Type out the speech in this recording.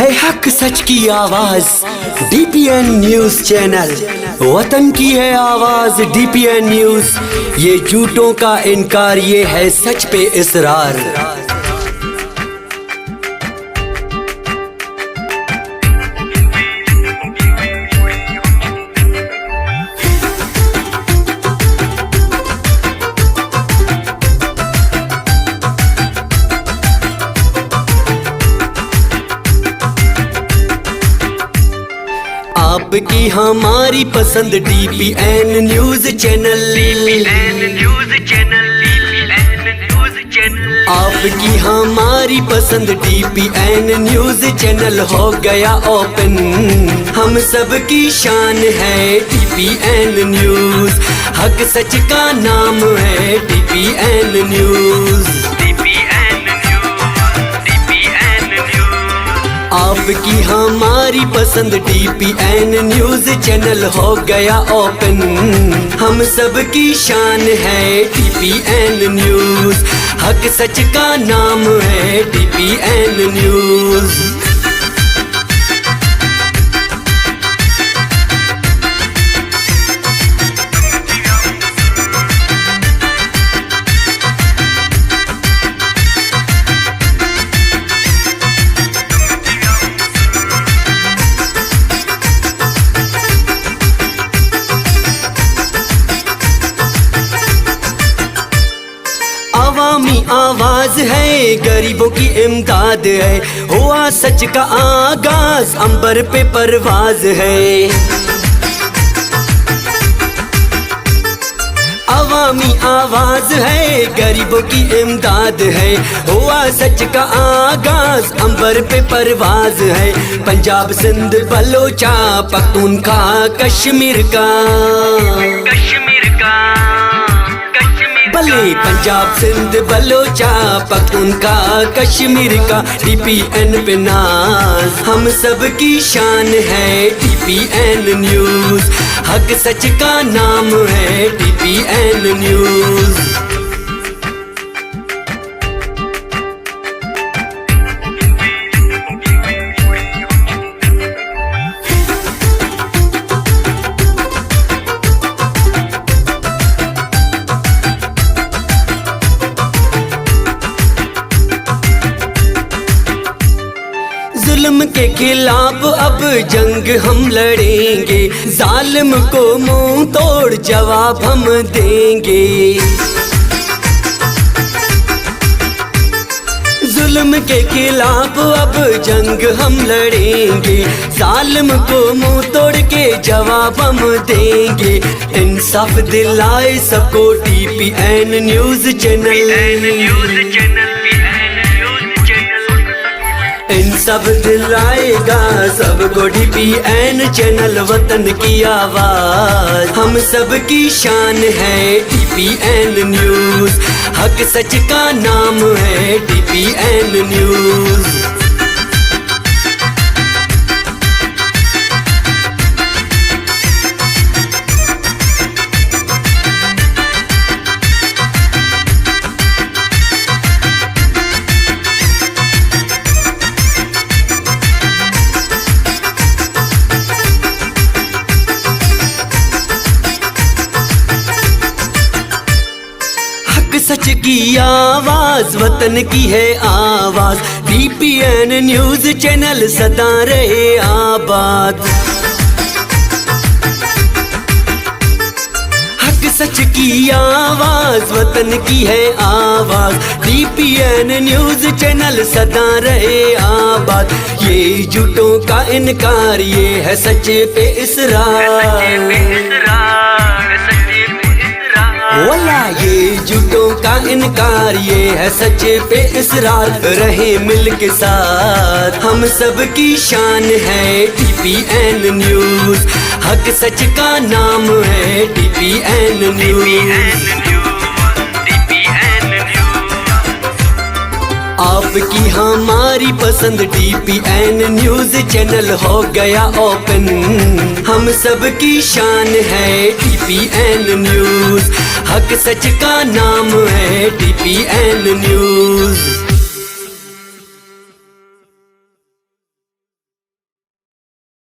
है हक सच की आवाज डीपीएन न्यूज चैनल। वतन की है आवाज डीपीएन न्यूज। ये झूठों का इनकार, ये है सच पे इसरार। आपकी हमारी पसंद डीपीएन न्यूज चैनल। आपकी हमारी पसंद डीपीएन न्यूज चैनल हो गया ओपन। हम सब की शान है डीपीएन न्यूज। हक सच का नाम है डीपीएन न्यूज। आपकी हमारी पसंद डीपीएन न्यूज चैनल हो गया ओपन। हम सब की शान है डीपीएन न्यूज। हक सच का नाम है डीपीएन न्यूज। अवामी आवाज है, गरीबों की इमदाद है। हुआ सच का आगाज, अंबर पे परवाज है। अवामी आवाज है, गरीबों की इमदाद है। हुआ सच का आगाज, अंबर पे परवाज है। पंजाब सिंध बलोचा पख्तूनख्वा कश्मीर का भले पंजाब सिंध बलोचा पख्तूनख्वा कश्मीर का डीपीएन पे नाज। हम सब की शान है डीपीएन न्यूज। हक सच का नाम है डीपीएन न्यूज। जुल्म के खिलाफ अब जंग हम लड़ेंगे। जालिम को मुंह तोड़ जवाब हम देंगे। जुल्म के खिलाफ अब जंग हम लड़ेंगे। जालिम को मुंह तोड़ के जवाब हम देंगे। इंसाफ दिलाए सबको डीपीएन न्यूज चैनल। इंसाफ दिलाएगा सबको डीपीएन चैनल। वतन की आवाज हम सब की शान है डीपीएन न्यूज। हक सच का नाम है डीपीएन न्यूज। सच की आवाज वतन की है आवाज। डीपीएन न्यूज चैनल सदा रहे आबाद। हक सच की आवाज वतन की है आवाज। डीपीएन न्यूज चैनल सदा रहे आबाद। ये झूठों का इनकार, ये है सच पे इसरार। वाला ये झूठों का इनकार, ये है सच पे इसरार। रहे मिल के साथ, हम सब की शान है डीपीएन न्यूज। हक सच का नाम है डीपीएन न्यूज। आपकी हमारी पसंद डीपीएन न्यूज चैनल हो गया ओपन। हम सब की शान है डीपीएन न्यूज। हक सच का नाम है डीपीएन न्यूज।